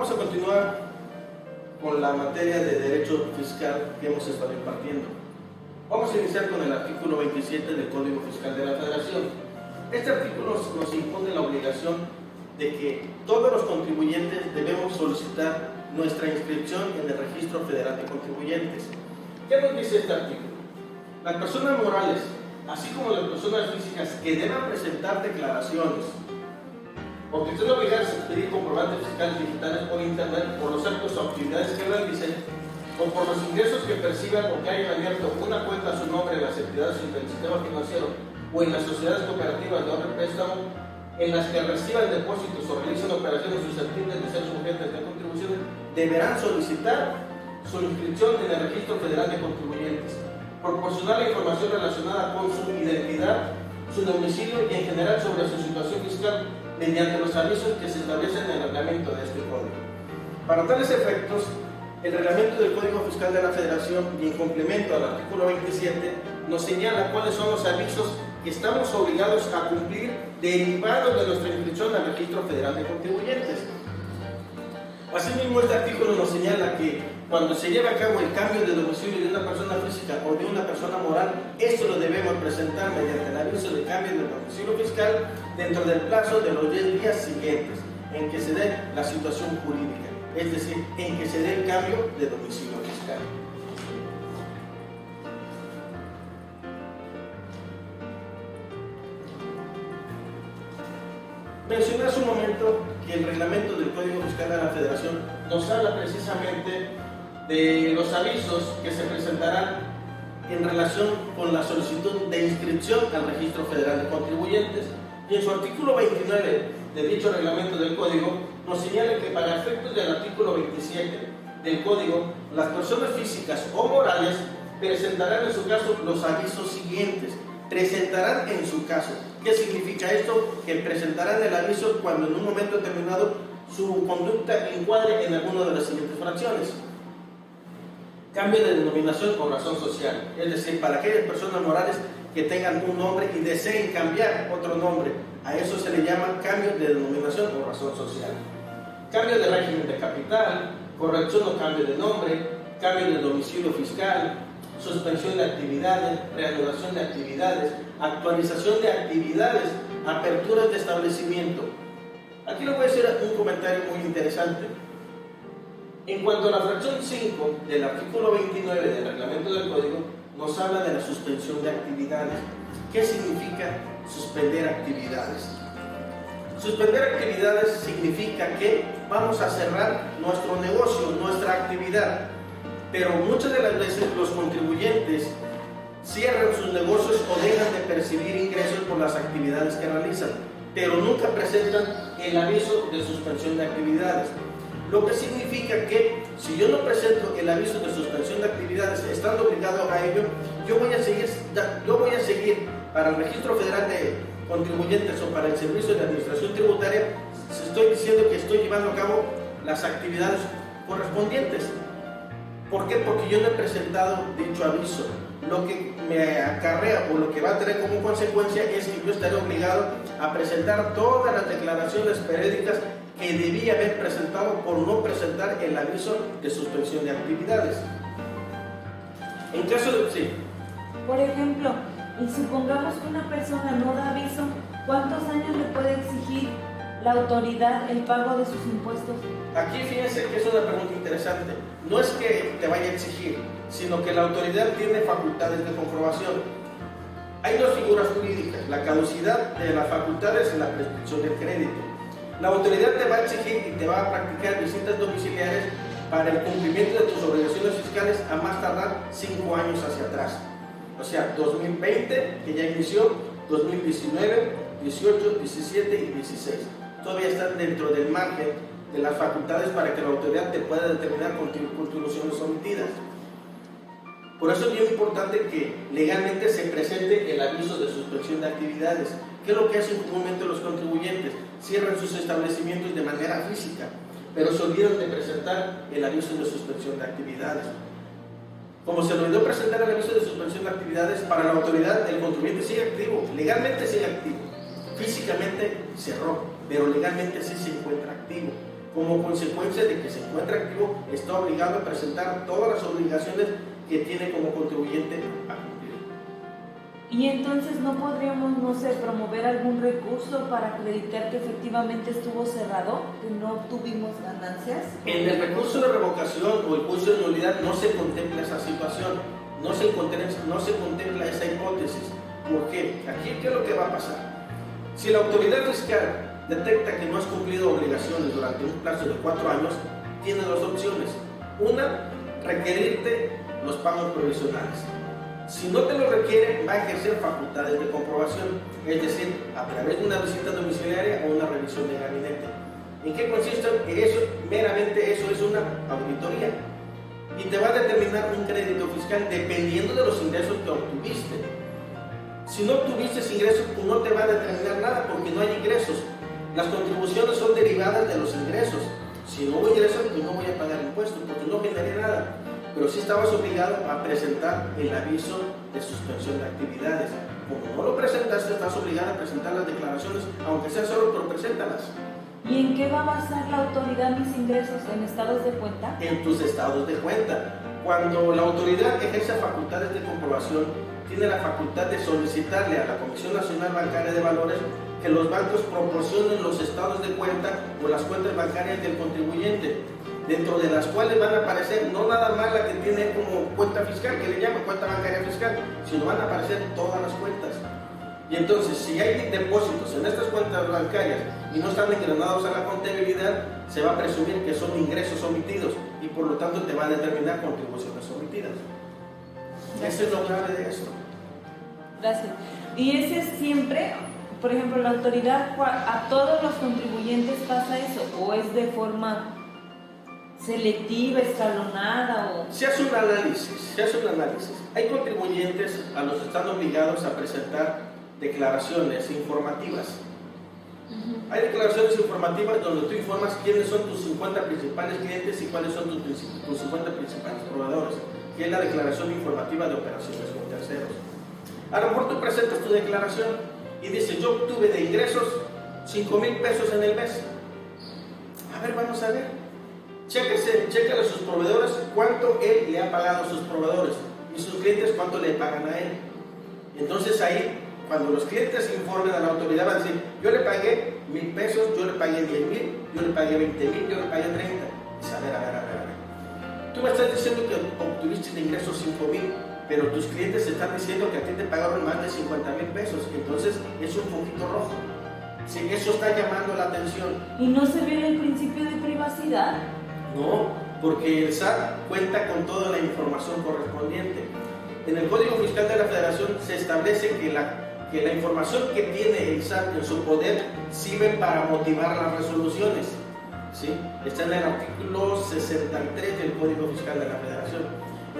Vamos a continuar con la materia de derecho fiscal que hemos estado impartiendo. Vamos a iniciar con el artículo 27 del Código Fiscal de la Federación. Este artículo nos impone la obligación de que todos los contribuyentes debemos solicitar nuestra inscripción en el Registro Federal de Contribuyentes. ¿Qué nos dice este artículo? Las personas morales, así como las personas físicas que deban presentar declaraciones o que estén obligadas a expedir comprobantes fiscales digitales por internet por los actos o actividades que realicen o por los ingresos que perciban o que hayan abierto una cuenta a su nombre en las entidades del sistema financiero o en las sociedades cooperativas de ahorro y préstamo en las que reciban depósitos o realicen operaciones susceptibles de ser sujetas de contribuciones, deberán solicitar su inscripción en el Registro Federal de Contribuyentes, proporcionar la información relacionada con su identidad, su domicilio y en general sobre su situación fiscal mediante los avisos que se establecen en el reglamento de este código. Para tales efectos, el reglamento del Código Fiscal de la Federación y en complemento al artículo 27 nos señala cuáles son los avisos que estamos obligados a cumplir derivados de nuestra inscripción al Registro Federal de Contribuyentes. Asimismo, este artículo nos señala que cuando se lleva a cabo el cambio de domicilio de una persona física o de una persona moral, esto lo debemos presentar mediante el aviso de cambio de domicilio fiscal dentro del plazo de los 10 días siguientes en que se dé la situación jurídica, es decir, en que se dé el cambio de domicilio fiscal. Mencioné hace un momento que el reglamento del Código Fiscal de la Federación nos habla precisamente de los avisos que se presentarán en relación con la solicitud de inscripción al Registro Federal de Contribuyentes. Y en su artículo 29 de dicho reglamento del Código nos señala que para efectos del artículo 27 del Código, las personas físicas o morales presentarán en su caso los avisos siguientes. Presentarán en su caso. ¿Qué significa esto? Que presentarán el aviso cuando en un momento determinado su conducta encuadre en alguna de las siguientes fracciones. Cambio de denominación o razón social, es decir, para aquellas personas morales que tengan un nombre y deseen cambiar otro nombre, a eso se le llama cambio de denominación o razón social. Cambio de régimen de capital, corrección o cambio de nombre, cambio de domicilio fiscal, suspensión de actividades, reanudación de actividades, actualización de actividades, aperturas de establecimiento. Aquí le voy a hacer un comentario muy interesante. En cuanto a la fracción 5 del artículo 29 del reglamento del Código, nos habla de la suspensión de actividades. ¿Qué significa suspender actividades? Suspender actividades significa que vamos a cerrar nuestro negocio, nuestra actividad. Pero muchas de las veces los contribuyentes cierran sus negocios o dejan de percibir ingresos por las actividades que realizan, pero nunca presentan el aviso de suspensión de actividades. Lo que significa que si yo no presento el aviso de suspensión de actividades estando obligado a ello, yo voy a seguir para el Registro Federal de Contribuyentes o para el Servicio de Administración Tributaria, estoy diciendo que estoy llevando a cabo las actividades correspondientes. ¿Por qué? Porque yo no he presentado dicho aviso. Lo que me acarrea o lo que va a tener como consecuencia es que yo estaré obligado a presentar todas las declaraciones periódicas que debía haber presentado por no presentar el aviso de suspensión de actividades. En caso de... Sí. Por ejemplo, y supongamos que una persona no da aviso, ¿cuántos años le puede exigir la autoridad el pago de sus impuestos? Aquí fíjense que es una pregunta interesante. No es que te vaya a exigir, sino que la autoridad tiene facultades de comprobación. Hay dos figuras jurídicas, la caducidad de las facultades y la prescripción del crédito. La autoridad te va a exigir y te va a practicar visitas domiciliares para el cumplimiento de tus obligaciones fiscales a más tardar 5 años hacia atrás. O sea, 2020, que ya inició, 2019, 18, 17 y 16. Todavía están dentro del margen de las facultades para que la autoridad te pueda determinar contribuciones omitidas. Por eso es bien importante que legalmente se presente el aviso de suspensión de actividades. ¿Qué es lo que hacen comúnmente los contribuyentes? Cierran sus establecimientos de manera física, pero se olvidan de presentar el aviso de suspensión de actividades. Como se olvidó presentar el aviso de suspensión de actividades, para la autoridad el contribuyente sigue activo, legalmente sigue activo. Físicamente cerró, pero legalmente sí se encuentra activo. Como consecuencia de que se encuentra activo, está obligado a presentar todas las obligaciones que tiene como contribuyente a cumplir. Y entonces no podríamos, no sé, promover algún recurso para acreditar que efectivamente estuvo cerrado, que no obtuvimos ganancias. En el recurso de revocación o el juicio de nulidad no se contempla esa situación, no se contempla esa hipótesis. ¿Por qué? Aquí, ¿qué es lo que va a pasar? Si la autoridad fiscal detecta que no has cumplido obligaciones durante un plazo de 4 años, tiene dos opciones. Una, requerirte los pagos provisionales. Si no te lo requiere, va a ejercer facultades de comprobación, es decir, a través de una visita domiciliaria o una revisión de gabinete. ¿En qué consiste eso? Meramente eso es una auditoría. Y te va a determinar un crédito fiscal dependiendo de los ingresos que obtuviste. Si no obtuviste ingresos, pues no te va a determinar nada porque no hay ingresos. Las contribuciones son derivadas de los ingresos. Si no hubo ingresos, pues no voy a pagar impuestos porque no generé nada. Pero sí estabas obligado a presentar el aviso de suspensión de actividades. Como no lo presentaste, estás obligado a presentar las declaraciones, aunque sea solo, pero preséntalas. ¿Y en qué va a basar la autoridad mis ingresos? ¿En estados de cuenta? En tus estados de cuenta. Cuando la autoridad ejerce facultades de comprobación, tiene la facultad de solicitarle a la Comisión Nacional Bancaria de Valores que los bancos proporcionen los estados de cuenta o las cuentas bancarias del contribuyente, dentro de las cuales van a aparecer no nada más la que tiene como cuenta fiscal, que le llaman cuenta bancaria fiscal, sino van a aparecer todas las cuentas. Y entonces, si hay depósitos en estas cuentas bancarias y no están engranados a la contabilidad, se va a presumir que son ingresos omitidos y por lo tanto te va a determinar contribuciones omitidas. Eso es lo grave de esto. Gracias. ¿Y ese es siempre, por ejemplo, la autoridad, a todos los contribuyentes pasa eso? ¿O es de forma selectiva, escalonada? O... Se hace un análisis. Hay contribuyentes a los que están obligados a presentar declaraciones informativas. Hay declaraciones informativas donde tú informas quiénes son tus 50 principales clientes y cuáles son tus 50 principales proveedores, que es la declaración informativa de operaciones con terceros. A lo mejor tú presentas tu declaración y dices, yo obtuve de ingresos 5,000 pesos en el mes. A ver, vamos a ver. Chécale a sus proveedores cuánto él le ha pagado a sus proveedores y sus clientes cuánto le pagan a él. Entonces ahí, cuando los clientes informen a la autoridad, van a decir, yo le pagué 1,000 pesos, yo le pagué 10,000, yo le pagué 20,000, yo le pagué 30. Dice, a ver. Tú me estás diciendo que obtuviste de ingresos 5,000, pero tus clientes están diciendo que a ti te pagaron más de 50,000 pesos. Entonces es un poquito rojo. Sí, eso está llamando la atención. ¿Y no se viola el principio de privacidad? No, porque el SAT cuenta con toda la información correspondiente. En el Código Fiscal de la Federación se establece que la información que tiene el SAT en su poder sirve para motivar las resoluciones. ¿Sí? Está en el artículo 63 del Código Fiscal de la Federación.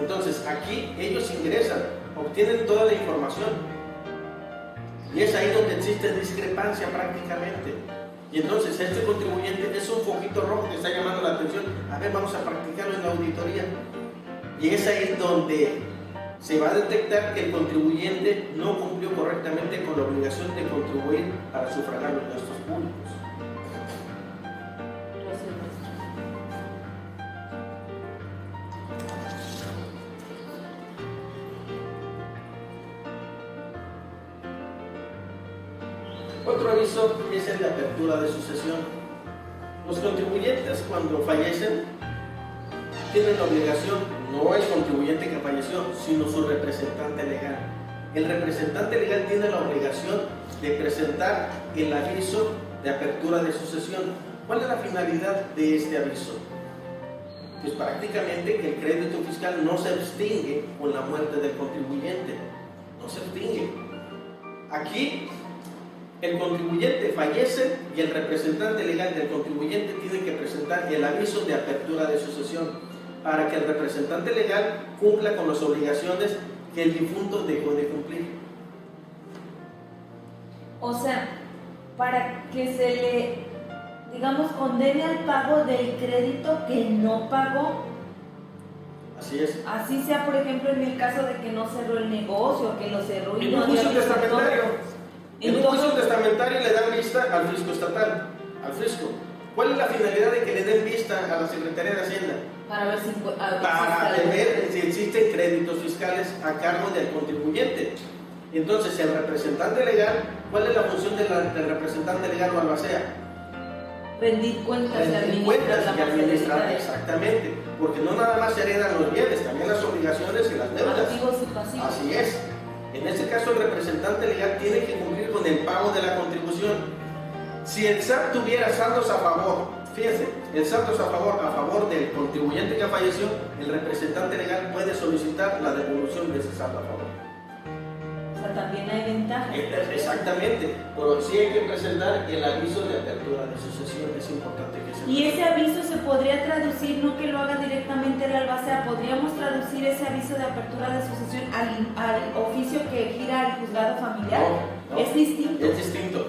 Entonces, aquí ellos ingresan, obtienen toda la información. Y es ahí donde existe discrepancia prácticamente. Y entonces este contribuyente es un foquito rojo que está llamando la atención. A ver, vamos a practicarlo en la auditoría. Y es ahí donde se va a detectar que el contribuyente no cumplió correctamente con la obligación de contribuir para sufragar los gastos públicos. Otro aviso es el de apertura de sucesión. Los contribuyentes cuando fallecen tienen la obligación, no el contribuyente que falleció, sino su representante legal. El representante legal tiene la obligación de presentar el aviso de apertura de sucesión. ¿Cuál es la finalidad de este aviso? Pues prácticamente que el crédito fiscal no se extingue con la muerte del contribuyente, no se extingue. Aquí el contribuyente fallece y el representante legal del contribuyente tiene que presentar el aviso de apertura de sucesión para que el representante legal cumpla con las obligaciones que el difunto dejó de cumplir. O sea, para que se le, digamos, condene al pago del crédito que no pagó. Así es. Así sea, por ejemplo, en el caso de que no cerró el negocio, que lo cerró y En no un juicio dio testamentario. En un juicio testamentario le dan vista al fisco estatal, al fisco. ¿Cuál es la finalidad de que le den vista a la Secretaría de Hacienda? Para ver si Para ver si existen créditos fiscales a cargo del contribuyente. Entonces, el representante legal, ¿cuál es la función del representante legal o albacea? Rendir cuentas y administrar, exactamente, porque no nada más se heredan los bienes, también las obligaciones y las deudas. Activos y pasivos. Así es. En este caso, el representante legal tiene que cumplir con el pago de la contribución. Si el SAT tuviera saldos a favor, fíjense, el saldo a favor del contribuyente que falleció, el representante legal puede solicitar la devolución de ese saldo a favor. O sea, también hay ventajas. Exactamente, pero sí hay que presentar el aviso de apertura de sucesión, es importante que se... Y ese aviso se podría traducir, no que lo haga directamente el albacea, podríamos traducir ese aviso de apertura de sucesión al oficio que gira al juzgado familiar. No, es distinto. Es distinto.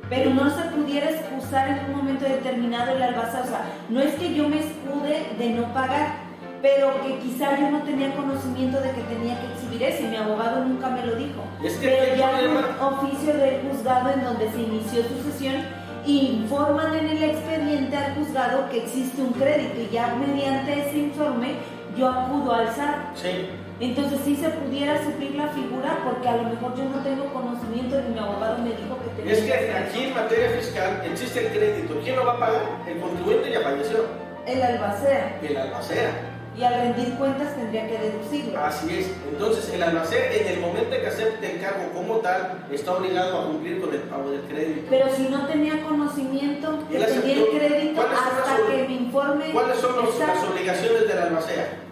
Pero no se pudiera excusar en un momento determinado el albacea, o sea, no es que yo me escude de no pagar, pero que quizá yo no tenía conocimiento de que tenía que exhibir eso, y mi abogado nunca me lo dijo. Pero ya hay un oficio del juzgado en donde se inició sucesión, informan en el expediente al juzgado que existe un crédito, y ya mediante ese informe yo acudo al SAT. Sí. Entonces sí se pudiera suplir la figura, porque a lo mejor yo no tengo conocimiento y mi abogado me dijo que tenía. Es que aquí en materia fiscal existe el crédito. ¿Quién lo va a pagar? El contribuyente ya falleció. El albacea. El albacea. Y al rendir cuentas tendría que deducirlo. Así es. Entonces el albacea, en el momento que acepte el cargo como tal, está obligado a cumplir con el pago del crédito. Pero si no tenía conocimiento que tenía el crédito hasta que me informe. ¿Cuáles son las obligaciones del albacea?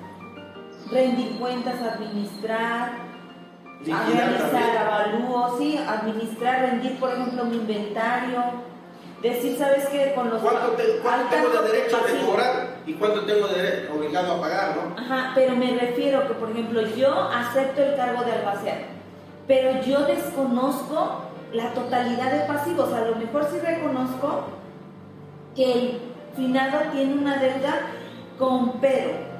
Rendir cuentas, administrar, realizar avalúos, sí, administrar, rendir, por ejemplo, mi inventario, decir, ¿sabes qué? Con los ¿Cuánto tengo de derecho de cobrar y cuánto tengo de obligado a pagar, no? Ajá, pero me refiero que, por ejemplo, yo acepto el cargo de albacea, pero yo desconozco la totalidad de pasivos. A lo mejor sí reconozco que el finado tiene una deuda con Pedro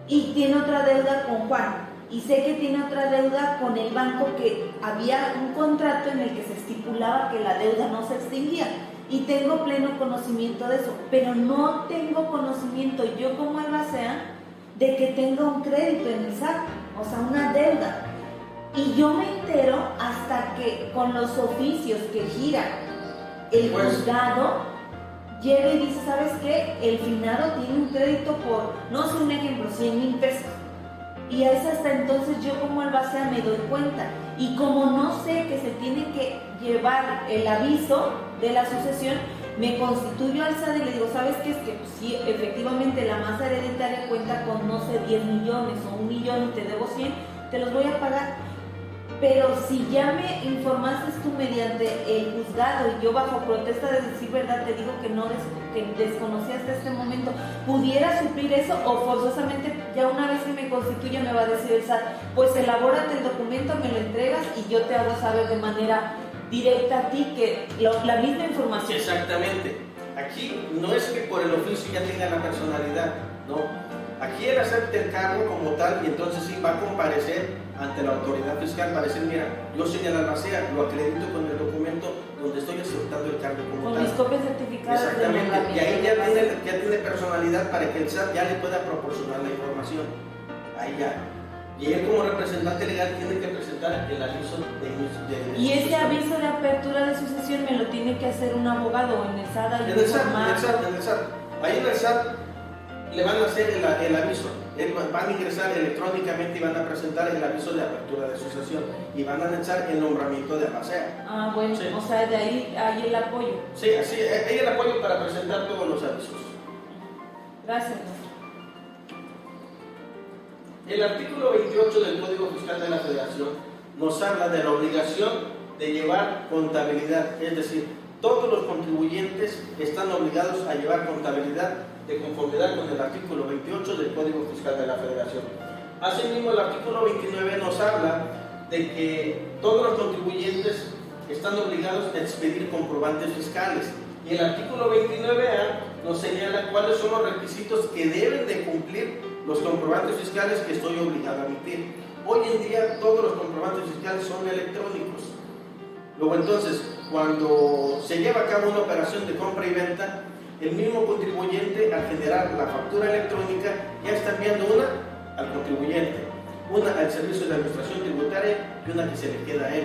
y tiene otra deuda con Juan, y sé que tiene otra deuda con el banco, que había un contrato en el que se estipulaba que la deuda no se extinguía, y tengo pleno conocimiento de eso, pero no tengo conocimiento yo como albacea de que tenga un crédito en el SAT, o sea, una deuda. Y yo me entero hasta que con los oficios que gira el juzgado llega y dice, ¿sabes qué? El finado tiene un crédito por, no sé, un ejemplo, 100,000 pesos. Y es hasta entonces yo como albacea me doy cuenta. Y como no sé que se tiene que llevar el aviso de la sucesión, me constituyo al SAT y le digo, ¿sabes qué? Es que pues, sí, efectivamente la masa hereditaria cuenta con, no sé, 10 millones o 1 millón y te debo 100, te los voy a pagar. Pero si ya me informaste tú mediante el juzgado y yo bajo protesta de decir verdad te digo que no que desconocí hasta este momento, ¿pudiera suplir eso? O forzosamente ya una vez que me constituya me va a decir el SAT, pues elabórate el documento, me lo entregas y yo te hago saber de manera directa a ti que la misma información. Exactamente. Aquí no es que por el oficio ya tenga la personalidad, no. Aquí él acepta el cargo como tal y entonces sí va a comparecer ante la autoridad fiscal para decir, mira, yo soy el albacea, lo acredito con el documento donde estoy aceptando el cargo como con tal. Con mis copias certificadas. Exactamente, y ahí ya tiene personalidad para que el SAT ya le pueda proporcionar la información. Ahí ya. Y él como representante legal tiene que presentar el aviso de y ese aviso de apertura de sucesión me lo tiene que hacer un abogado en el SAT. En el SAT. Ahí en el SAT le van a hacer el aviso. Van a ingresar electrónicamente y van a presentar el aviso de apertura de sucesión y van a anexar el nombramiento de albacea. Ah, bueno, sí. O sea, de ahí hay el apoyo. Sí, así, hay el apoyo para presentar todos los avisos. Gracias. El artículo 28 del Código Fiscal de la Federación nos habla de la obligación de llevar contabilidad, es decir, todos los contribuyentes están obligados a llevar contabilidad de conformidad con el artículo 28 del Código Fiscal de la Federación. Asimismo, el artículo 29 nos habla de que todos los contribuyentes están obligados a expedir comprobantes fiscales. Y el artículo 29A nos señala cuáles son los requisitos que deben de cumplir los comprobantes fiscales que estoy obligado a emitir. Hoy en día todos los comprobantes fiscales son electrónicos. Luego entonces, cuando se lleva a cabo una operación de compra y venta, el mismo contribuyente al generar la factura electrónica ya está enviando una al contribuyente, una al servicio de administración tributaria y una que se le queda a él.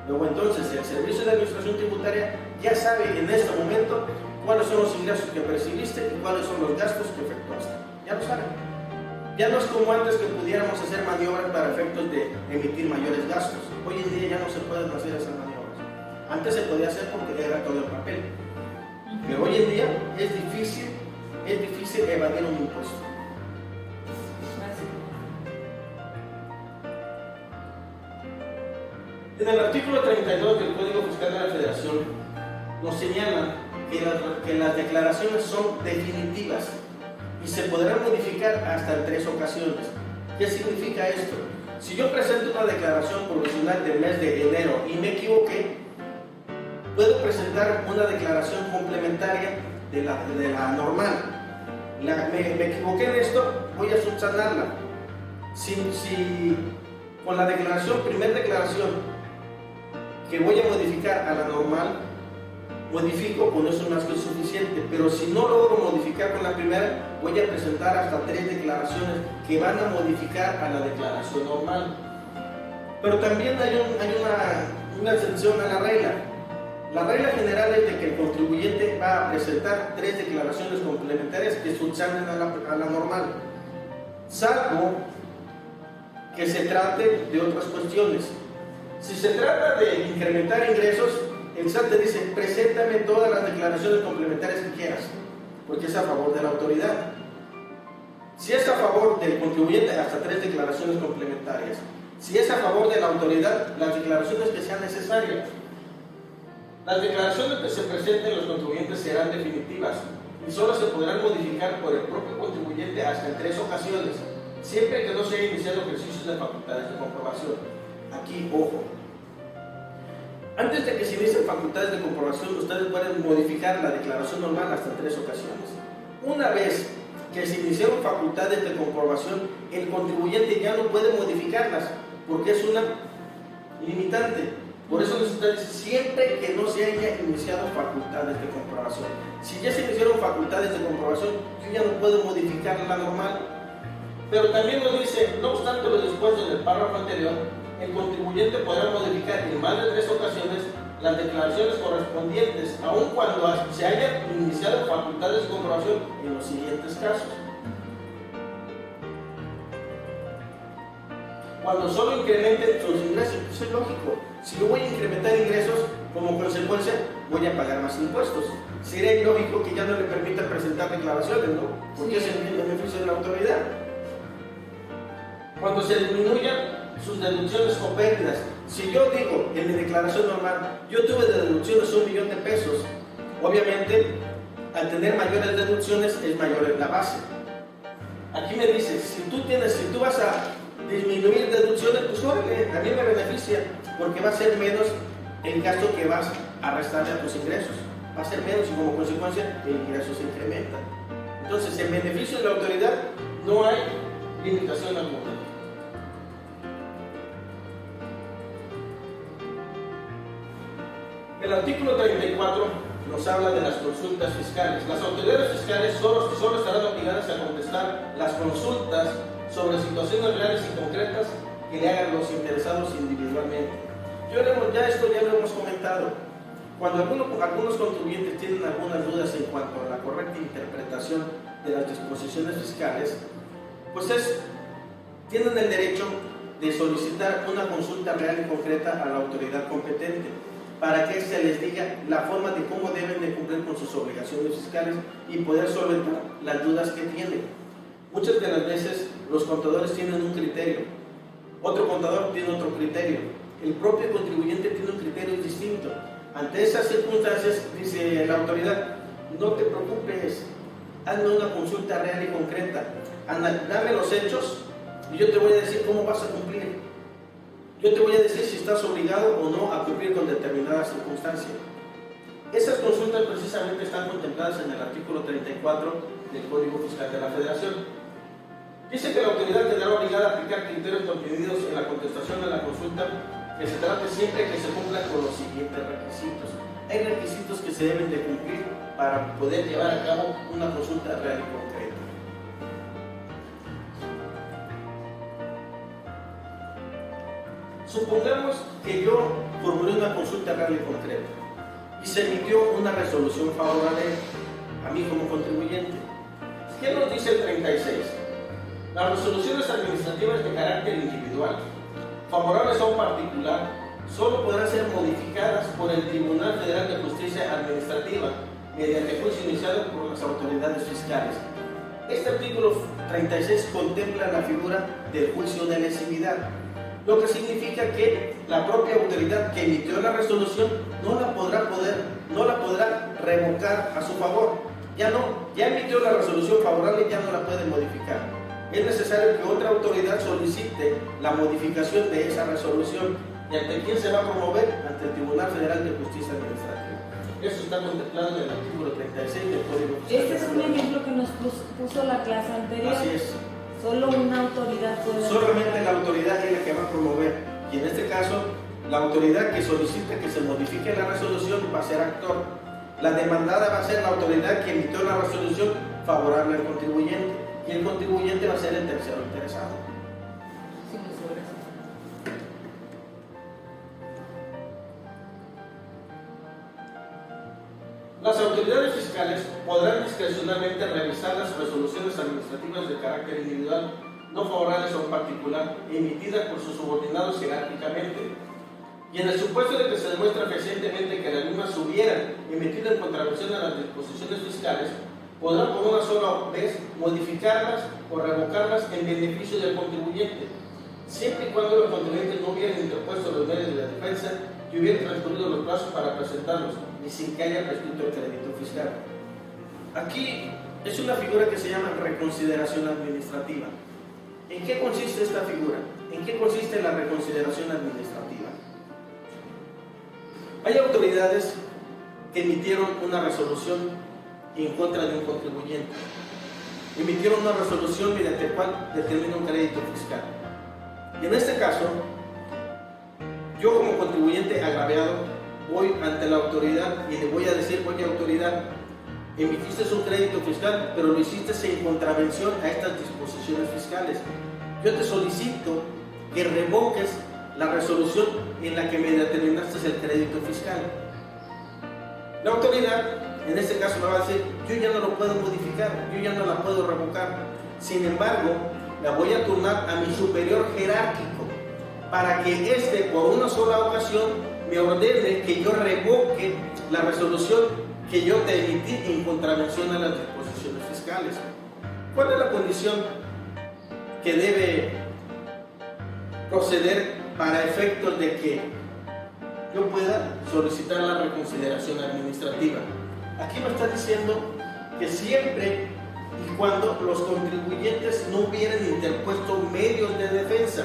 Luego entonces el servicio de administración tributaria ya sabe en este momento cuáles son los ingresos que percibiste y cuáles son los gastos que efectuaste. Ya lo saben. Ya no es como antes que pudiéramos hacer maniobras para efectos de emitir mayores gastos. Hoy en día ya no se pueden hacer esas maniobras. Antes se podía hacer porque era todo el papel. Pero hoy en día es difícil evadir un impuesto. En el artículo 32 del Código Fiscal de la Federación nos señalan que las declaraciones son definitivas y se podrán modificar hasta en 3 ocasiones. ¿Qué significa esto? Si yo presento una declaración provisional del mes de enero y me equivoqué, puedo presentar una declaración complementaria de la normal. Me equivoqué en esto, voy a subsanarla. Si con la declaración, primera declaración, que voy a modificar a la normal, modifico, con eso más que es suficiente. Pero si no logro modificar con la primera, voy a presentar hasta 3 declaraciones que van a modificar a la declaración normal. Pero también hay una excepción a la regla. La regla general es de que el contribuyente va a presentar 3 declaraciones complementarias que subsanen a la normal, salvo que se trate de otras cuestiones. Si se trata de incrementar ingresos, el SAT te dice, preséntame todas las declaraciones complementarias que quieras, porque es a favor de la autoridad. Si es a favor del contribuyente, hasta 3 declaraciones complementarias. Si es a favor de la autoridad, las declaraciones que sean necesarias. Las declaraciones que se presenten los contribuyentes serán definitivas y solo se podrán modificar por el propio contribuyente hasta en 3 ocasiones, siempre que no se haya iniciado ejercicios de facultades de comprobación. Aquí, ojo. Antes de que se inicien facultades de comprobación, ustedes pueden modificar la declaración normal hasta en 3 ocasiones. Una vez que se iniciaron facultades de comprobación, el contribuyente ya no puede modificarlas, porque es una limitante. Por eso necesita decir siempre que no se haya iniciado facultades de comprobación. Si ya se iniciaron facultades de comprobación, yo ya no puedo modificar la normal. Pero también nos dice, no obstante lo dispuesto en el párrafo anterior, el contribuyente podrá modificar en más de 3 ocasiones las declaraciones correspondientes, aun cuando se hayan iniciado facultades de comprobación en los siguientes casos. Cuando solo incrementen sus ingresos, eso es lógico. Si yo voy a incrementar ingresos, como consecuencia voy a pagar más impuestos. Sería ilógico que ya no le permita presentar declaraciones, ¿no? Porque es el beneficio de la autoridad. Cuando se disminuyan sus deducciones o pérdidas, si yo digo en mi declaración normal, yo tuve de deducciones $1.000.000 de pesos, obviamente al tener mayores deducciones es mayor la base. Aquí me dice, si tú vas a disminuir deducciones, pues órale, a mí me beneficia, porque va a ser menos el gasto que vas a restarle a tus ingresos, va a ser menos y como consecuencia el ingreso se incrementa. Entonces, en beneficio de la autoridad no hay limitación alguna. El artículo 34 nos habla de las consultas fiscales. Las autoridades fiscales solo estarán obligadas a contestar las consultas sobre situaciones reales y concretas que le hagan los interesados individualmente. Ya lo hemos comentado. Cuando algunos contribuyentes tienen algunas dudas en cuanto a la correcta interpretación de las disposiciones fiscales, pues tienen el derecho de solicitar una consulta real y concreta a la autoridad competente para que se les diga la forma de cómo deben de cumplir con sus obligaciones fiscales y poder solventar las dudas que tienen. Muchas de las veces los contadores tienen un criterio, otro contador tiene otro criterio, el propio contribuyente tiene un criterio distinto. Ante esas circunstancias, dice la autoridad, no te preocupes, hazme una consulta real y concreta, dame los hechos y yo te voy a decir cómo vas a cumplir. Yo te voy a decir si estás obligado o no a cumplir con determinadas circunstancias. Esas consultas precisamente están contempladas en el artículo 34 del Código Fiscal de la Federación. Dice que la autoridad quedará obligada a aplicar criterios contenidos en la contestación de la consulta que se trate siempre que se cumplan con los siguientes requisitos. Hay requisitos que se deben de cumplir para poder llevar a cabo una consulta real y concreta. Supongamos que yo formulé una consulta real y concreta y se emitió una resolución favorable a mí como contribuyente. ¿Qué nos dice el 36? Las resoluciones administrativas de carácter individual favorables a un particular solo podrán ser modificadas por el Tribunal Federal de Justicia Administrativa mediante juicio iniciado por las autoridades fiscales. Este artículo 36 contempla la figura del juicio de lesividad, lo que significa que la propia autoridad que emitió la resolución no la podrá revocar a su favor. Ya emitió la resolución favorable y ya no la puede modificar. Es necesario que otra autoridad solicite la modificación de esa resolución. ¿Y ante quién se va a promover? Ante el Tribunal Federal de Justicia Administrativa. Eso está contemplado en el artículo 36 del Código Fiscal. Este es un ejemplo que nos puso la clase anterior. Así es. Solo una autoridad puede hacer. Solamente la autoridad es la que va a promover. Y en este caso, la autoridad que solicite que se modifique la resolución va a ser actor. La demandada va a ser la autoridad que emitió la resolución favorable al contribuyente. Y el contribuyente va a ser el tercero interesado. Sí, sobre eso. Las autoridades fiscales podrán discrecionalmente revisar las resoluciones administrativas de carácter individual no favorables a un particular emitidas por sus subordinados jerárquicamente, y en el supuesto de que se demuestre fehacientemente que las mismas se hubieran emitido en contravención a las disposiciones fiscales, podrán por una sola vez modificarlas o revocarlas en beneficio del contribuyente, siempre y cuando los contribuyentes no hubieran interpuesto los medios de la defensa y hubieran transcurrido los plazos para presentarlos y sin que haya prescrito el crédito fiscal. Aquí es una figura que se llama reconsideración administrativa. ¿En qué consiste esta figura? ¿En qué consiste la reconsideración administrativa? Hay autoridades que emitieron una resolución en contra de un contribuyente. Emitieron una resolución mediante la cual determina un crédito fiscal. Y en este caso, yo como contribuyente agraviado voy ante la autoridad y le voy a decir: oye, autoridad, emitiste un crédito fiscal, pero lo hiciste en contravención a estas disposiciones fiscales. Yo te solicito que revoques la resolución en la que me determinaste el crédito fiscal. La autoridad, en este caso, me va a decir: yo ya no lo puedo modificar, yo ya no la puedo revocar. Sin embargo, la voy a turnar a mi superior jerárquico para que éste, por una sola ocasión, me ordene que yo revoque la resolución que yo te emití en contravención a las disposiciones fiscales. ¿Cuál es la condición que debe proceder para efectos de que yo pueda solicitar la reconsideración administrativa? Aquí me está diciendo que siempre y cuando los contribuyentes no hubieran interpuesto medios de defensa,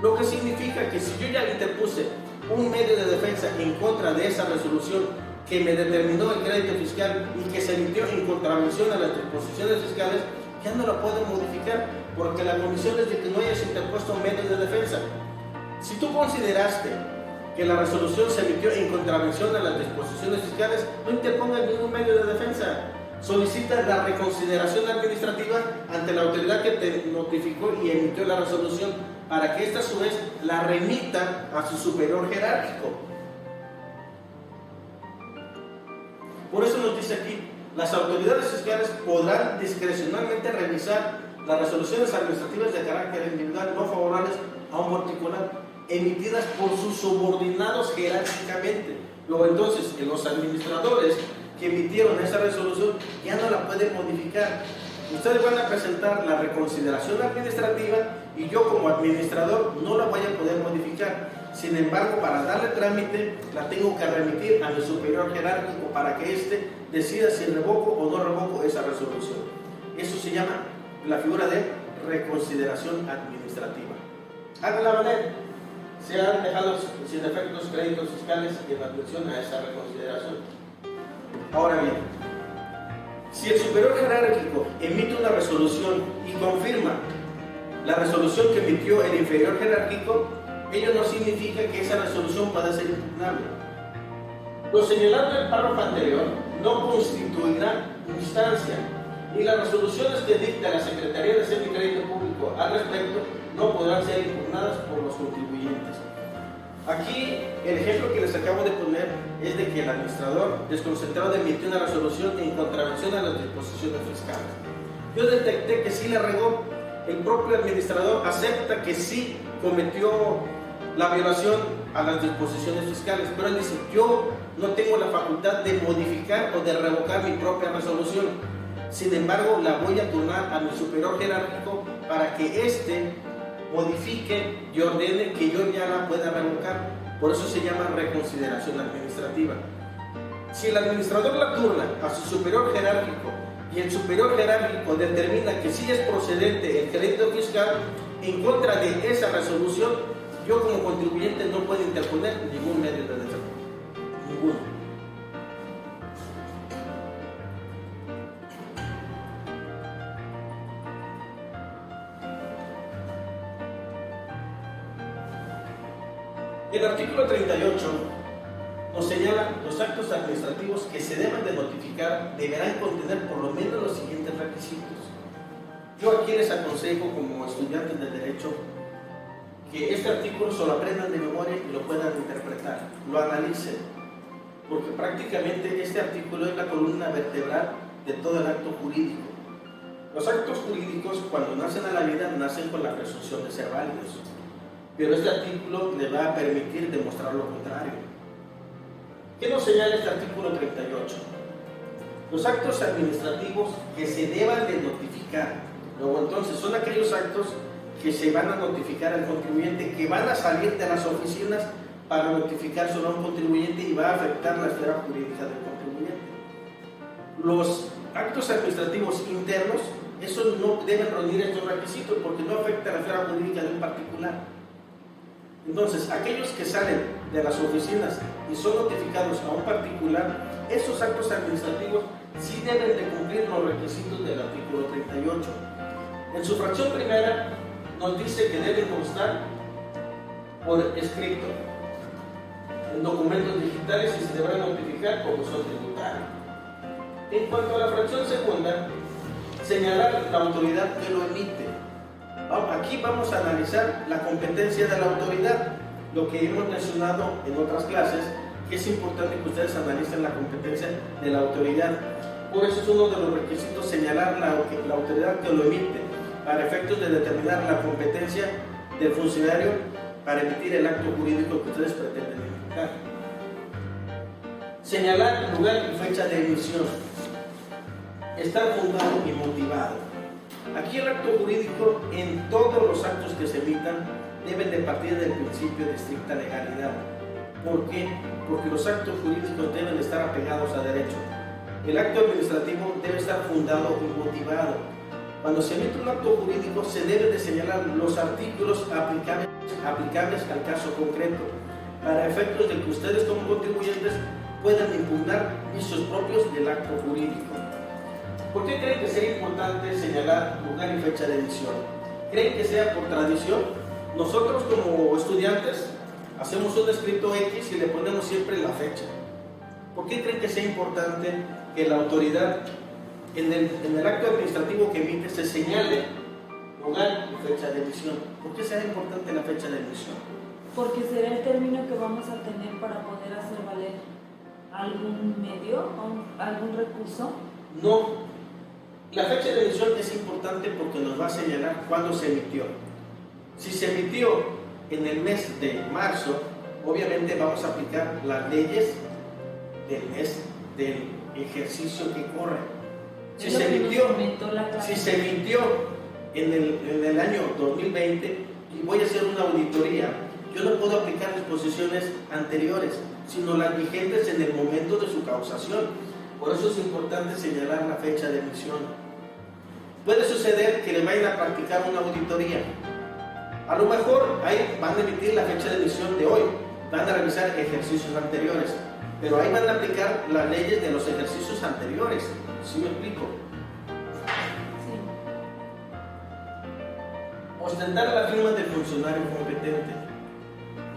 lo que significa que si yo ya interpuse un medio de defensa en contra de esa resolución que me determinó el crédito fiscal y que se emitió en contravención a las disposiciones fiscales, ya no la puedo modificar, porque la condición es de que no hayas interpuesto medios de defensa. Si tú consideraste que la resolución se emitió en contravención a las disposiciones fiscales, no interpongas ningún medio de defensa. Solicita la reconsideración administrativa ante la autoridad que te notificó y emitió la resolución, para que ésta a su vez la remita a su superior jerárquico. Por eso nos dice aquí: las autoridades fiscales podrán discrecionalmente revisar las resoluciones administrativas de carácter individual no favorables a un particular emitidas por sus subordinados jerárquicamente. Luego entonces, los administradores que emitieron esa resolución ya no la pueden modificar. Ustedes van a presentar la reconsideración administrativa y yo como administrador no la voy a poder modificar. Sin embargo, para darle trámite, la tengo que remitir a mi superior jerárquico para que éste decida si revoco o no revoco esa resolución. Eso se llama la figura de reconsideración administrativa. Háganla valer. Se han dejado sin efectos créditos fiscales en atención a esa reconsideración. Ahora bien, si el superior jerárquico emite una resolución y confirma la resolución que emitió el inferior jerárquico, ello no significa que esa resolución pueda ser impugnable. Lo señalado en el párrafo anterior no constituirá instancia y las resoluciones que dicta la Secretaría de Hacienda y Crédito Público al respecto no podrán ser impugnadas por los contribuyentes. Aquí el ejemplo que les acabo de poner es de que el administrador desconcentrado emitió una resolución en contravención a las disposiciones fiscales. Yo detecté que sí le regó. El propio administrador acepta que sí cometió la violación a las disposiciones fiscales, pero él dice, yo no tengo la facultad de modificar o de revocar mi propia resolución. Sin embargo, la voy a turnar a mi superior jerárquico para que éste modifique y ordene que yo ya la pueda revocar. Por eso se llama reconsideración administrativa. Si el administrador la turna a su superior jerárquico y el superior jerárquico determina que sí es procedente el crédito fiscal en contra de esa resolución, yo como contribuyente no puedo interponer ningún medio de defensa. Ninguno. El artículo 38 nos señala los actos administrativos que se deben de notificar deberán contener por lo menos los siguientes requisitos. Yo aquí les aconsejo como estudiantes de Derecho que este artículo solo aprendan de memoria y lo puedan interpretar, lo analicen, porque prácticamente este artículo es la columna vertebral de todo el acto jurídico. Los actos jurídicos cuando nacen a la vida nacen con la presunción de ser válidos, pero este artículo le va a permitir demostrar lo contrario. ¿Qué nos señala este artículo 38? Los actos administrativos que se deban de notificar. Luego entonces son aquellos actos que se van a notificar al contribuyente, que van a salir de las oficinas para notificar sobre un contribuyente y va a afectar la esfera jurídica del contribuyente. Los actos administrativos internos, esos no deben reunir estos requisitos porque no afecta la esfera jurídica de un particular. Entonces, aquellos que salen de las oficinas y son notificados a un particular, esos actos administrativos sí deben de cumplir los requisitos del artículo 38. En su fracción primera nos dice que deben constar por escrito en documentos digitales y se deberán notificar como son tributarios. En cuanto a la fracción segunda, señalar la autoridad que lo emite. Aquí vamos a analizar la competencia de la autoridad, lo que hemos mencionado en otras clases, que es importante que ustedes analicen la competencia de la autoridad. Por eso es uno de los requisitos señalar la autoridad que lo emite, para efectos de determinar la competencia del funcionario para emitir el acto jurídico que ustedes pretenden imputar. Señalar lugar y fecha de emisión. Estar fundado y motivado. Aquí el acto jurídico, en todos los actos que se emitan, deben de partir del principio de estricta legalidad. ¿Por qué? Porque los actos jurídicos deben estar apegados a derecho. El acto administrativo debe estar fundado y motivado. Cuando se emite un acto jurídico, se deben de señalar los artículos aplicables al caso concreto, para efectos de que ustedes como contribuyentes puedan impugnar vicios propios del acto jurídico. ¿Por qué creen que sea importante señalar lugar y fecha de emisión? ¿Creen que sea por tradición? Nosotros como estudiantes hacemos un escrito X y le ponemos siempre la fecha. ¿Por qué creen que sea importante que la autoridad en el acto administrativo que emite se señale lugar y fecha de emisión? ¿Por qué sea importante la fecha de emisión? Porque será el término que vamos a tener para poder hacer valer algún medio o algún recurso. No. La fecha de emisión es importante porque nos va a señalar cuándo se emitió. Si se emitió en el mes de marzo, obviamente vamos a aplicar las leyes del mes del ejercicio que corre. Si se emitió en el año 2020 y voy a hacer una auditoría, yo no puedo aplicar disposiciones anteriores, sino las vigentes en el momento de su causación. Por eso es importante señalar la fecha de emisión. Puede suceder que le vayan a practicar una auditoría. A lo mejor ahí van a emitir la fecha de emisión de hoy, van a revisar ejercicios anteriores, pero ahí van a aplicar las leyes de los ejercicios anteriores. ¿Sí me explico? Sí. Ostentar la firma del funcionario competente.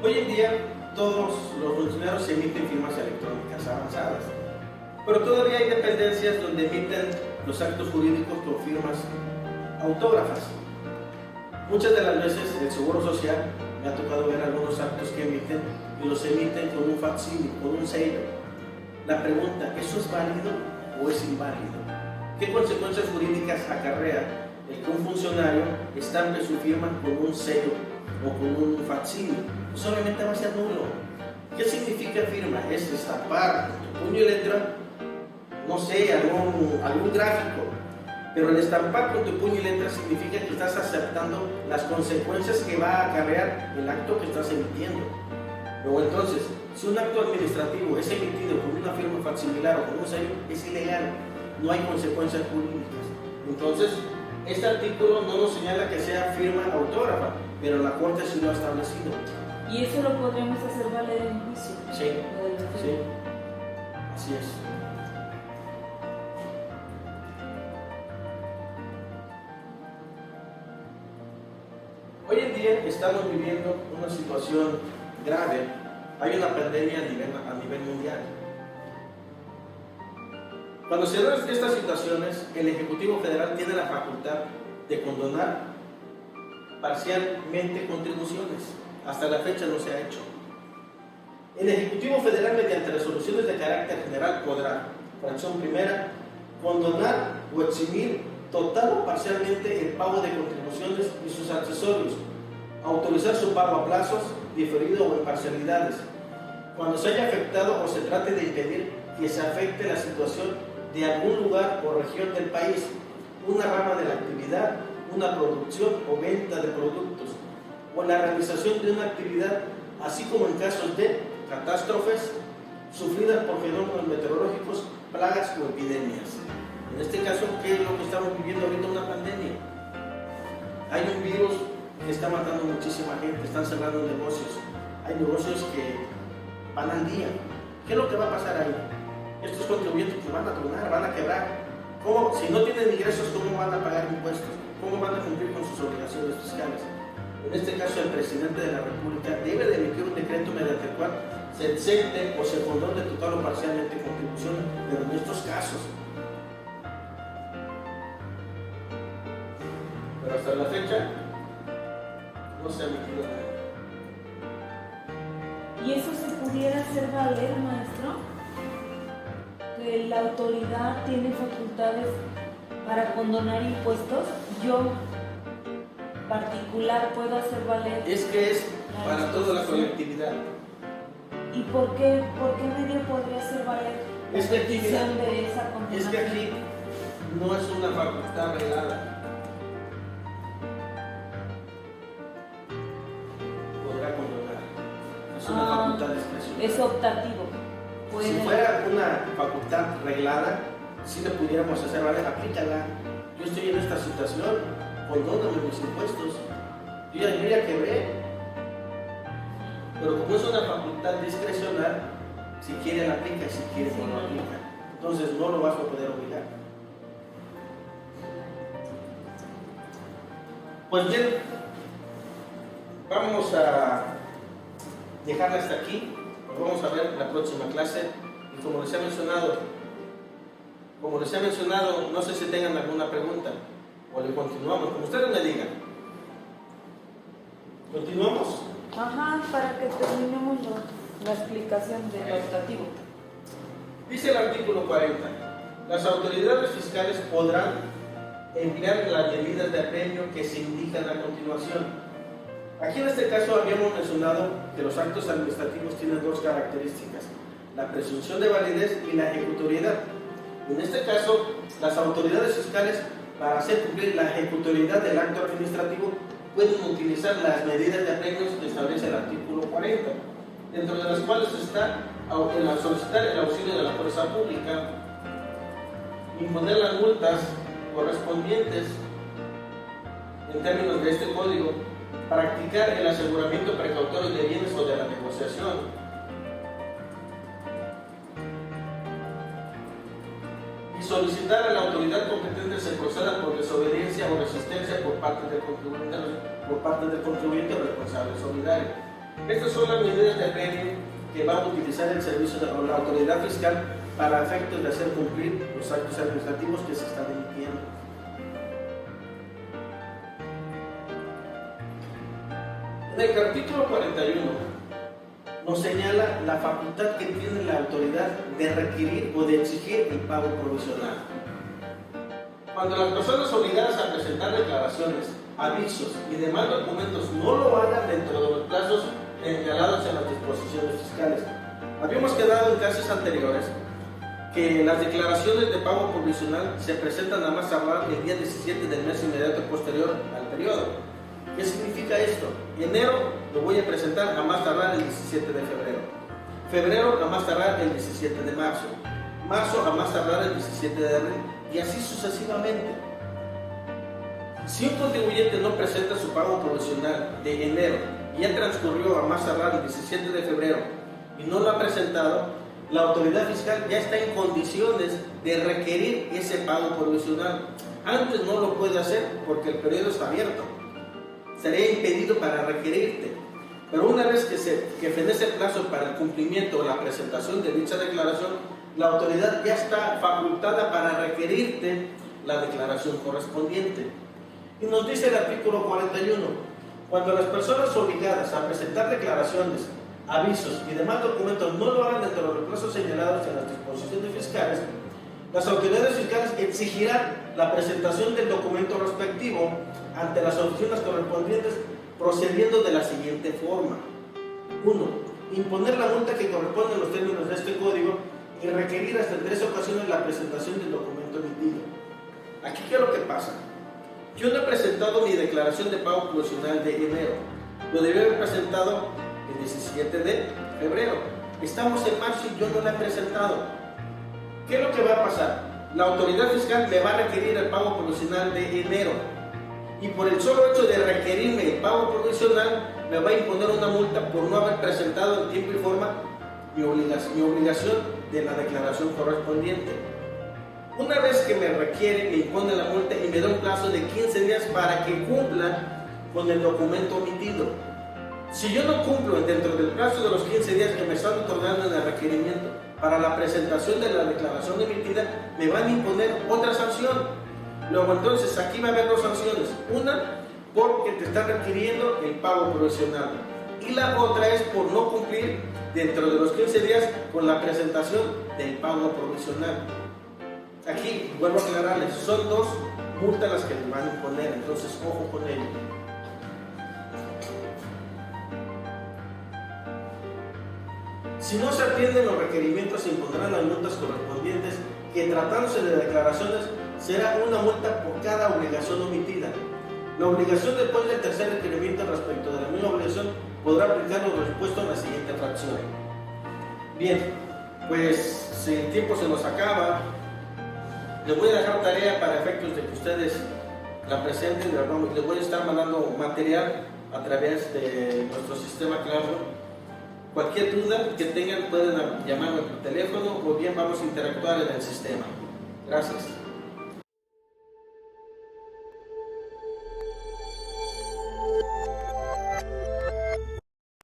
Hoy en día todos los funcionarios emiten firmas electrónicas avanzadas, pero todavía hay dependencias donde emiten los actos jurídicos con firmas autógrafas. Muchas de las veces el Seguro Social me ha tocado ver algunos actos que emiten y los emiten con un facsímil, con un sello. La pregunta, ¿eso es válido o es inválido? ¿Qué consecuencias jurídicas acarrea el que un funcionario estampe su firma con un sello o con un facsímil? Pues obviamente va a ser nulo. ¿Qué significa firma? Es estampar con puño y letra, no sé, algún gráfico. Pero el estampar con tu puño y letra significa que estás aceptando las consecuencias que va a acarrear el acto que estás emitiendo. Luego entonces, si un acto administrativo es emitido con una firma facsimilar o con un sello, es ilegal, no hay consecuencias jurídicas. Entonces, este artículo no nos señala que sea firma autógrafa, pero la Corte sí lo ha establecido. ¿Y eso lo podríamos hacer valer en juicio? Sí, sí, así es. Hoy en día estamos viviendo una situación grave. Hay una pandemia a nivel mundial. Cuando se dan estas situaciones, el Ejecutivo Federal tiene la facultad de condonar parcialmente contribuciones. Hasta la fecha no se ha hecho. El Ejecutivo Federal, mediante resoluciones de carácter general, podrá, fracción primera, condonar o eximir total o parcialmente el pago de contribuciones y sus accesorios, autorizar su pago a plazos, diferido o en parcialidades, cuando se haya afectado o se trate de impedir que se afecte la situación de algún lugar o región del país, una rama de la actividad, una producción o venta de productos, o la realización de una actividad, así como en casos de catástrofes sufridas por fenómenos meteorológicos, plagas o epidemias. En este caso, ¿qué es lo que estamos viviendo ahorita? Una pandemia. Hay un virus que está matando muchísima gente, están cerrando negocios. Hay negocios que van al día. ¿Qué es lo que va a pasar ahí? Estos contribuyentes pues, van a tronar, van a quebrar. ¿Cómo? Si no tienen ingresos, ¿cómo van a pagar impuestos? ¿Cómo van a cumplir con sus obligaciones fiscales? En este caso, el presidente de la República debe de emitir un decreto mediante el cual se exente o se condone total o parcialmente contribuciones, pero en estos casos. Pero hasta la fecha no se ha emitido nada. ¿Y eso se pudiera hacer valer, maestro? ¿Que la autoridad tiene facultades para condonar impuestos? Yo, particular, puedo hacer valer. Es que es para toda la colectividad. ¿Y por qué medio podría hacer valer la petición de esa condonación? Es que aquí no es una facultad reglada. Es una facultad discrecional. Es optativo. Si fuera una facultad reglada, si le pudiéramos hacer valer, aplícala. Yo estoy en esta situación, condóname mis impuestos. Yo ya quebré. Pero como es una facultad discrecional, si quiere la aplica y si quiere no lo aplica. Entonces no lo vas a poder obligar. Pues bien, vamos a dejarla hasta aquí. Nos vamos a ver la próxima clase. Y como les he mencionado, no sé si tengan alguna pregunta o le continuamos, como ustedes me digan. ¿Continuamos? Ajá, para que terminemos la explicación del optativo. Dice el artículo 40. Las autoridades fiscales podrán emplear las medidas de apremio que se indican a continuación. Aquí en este caso habíamos mencionado que los actos administrativos tienen dos características: la presunción de validez y la ejecutoriedad. En este caso, las autoridades fiscales, para hacer cumplir la ejecutoriedad del acto administrativo, pueden utilizar las medidas de apremios que establece el artículo 40, dentro de las cuales está solicitar el auxilio de la fuerza pública, imponer las multas correspondientes en términos de este código, practicar el aseguramiento precautorio de bienes o de la negociación, y solicitar a la autoridad competente se proceda por desobediencia o resistencia por parte del contribuyente responsable solidario. Estas son las medidas de premio que va a utilizar el servicio de la autoridad fiscal para efectos de hacer cumplir los actos administrativos que se están emitiendo. En el artículo 41 nos señala la facultad que tiene la autoridad de requerir o de exigir el pago provisional. Cuando las personas obligadas a presentar declaraciones, avisos y demás documentos no lo hagan dentro de los plazos señalados en las disposiciones fiscales. Habíamos quedado en clases anteriores que las declaraciones de pago provisional se presentan a más tardar el día 17 del mes inmediato posterior al periodo. ¿Qué significa esto? Enero lo voy a presentar a más tardar el 17 de febrero. Febrero a más tardar el 17 de marzo. Marzo a más tardar el 17 de abril. Y así sucesivamente. Si un contribuyente no presenta su pago provisional de enero y ya transcurrió a más tardar el 17 de febrero y no lo ha presentado, la autoridad fiscal ya está en condiciones de requerir ese pago provisional. Antes no lo puede hacer porque el periodo está abierto. Sería impedido para requerirte. Pero una vez que fenece el plazo para el cumplimiento o la presentación de dicha declaración, la autoridad ya está facultada para requerirte la declaración correspondiente. Y nos dice el artículo 41, cuando las personas obligadas a presentar declaraciones, avisos y demás documentos no lo hagan dentro de los plazos señalados en las disposiciones fiscales, las autoridades fiscales exigirán la presentación del documento respectivo ante las oficinas correspondientes procediendo de la siguiente forma. 1. Imponer la multa que corresponde a los términos de este código y requerir hasta en 3 ocasiones la presentación del documento emitido. Aquí, ¿qué es lo que pasa? Yo no he presentado mi declaración de pago provisional de enero. Lo debí haber presentado el 17 de febrero. Estamos en marzo y yo no la he presentado. ¿Qué es lo que va a pasar? La autoridad fiscal me va a requerir el pago provisional de enero. Y por el solo hecho de requerirme el pago provisional, me va a imponer una multa por no haber presentado en tiempo y forma mi obligación de la declaración correspondiente. Una vez que me requiere, me impone la multa y me da un plazo de 15 días para que cumpla con el documento omitido. Si yo no cumplo dentro del plazo de los 15 días que me están otorgando en el requerimiento para la presentación de la declaración emitida, me van a imponer otra sanción. Luego entonces aquí va a haber 2 sanciones. Una, porque te está requiriendo el pago provisional. Y la otra es por no cumplir dentro de los 15 días con la presentación del pago provisional. Aquí, vuelvo a aclararles, son 2 multas las que les van a imponer, entonces ojo con ello. Si no se atienden los requerimientos, se impondrán las multas correspondientes, que tratándose de declaraciones, será una multa por cada obligación omitida. La obligación después del tercer requerimiento respecto de la misma obligación podrá aplicar lo dispuesto en la siguiente fracción. Bien, pues si el tiempo se nos acaba, les voy a dejar tarea para efectos de que ustedes la presenten. Les voy a estar mandando material a través de nuestro sistema Classroom. Cualquier duda que tengan pueden llamarme por teléfono o bien vamos a interactuar en el sistema. Gracias.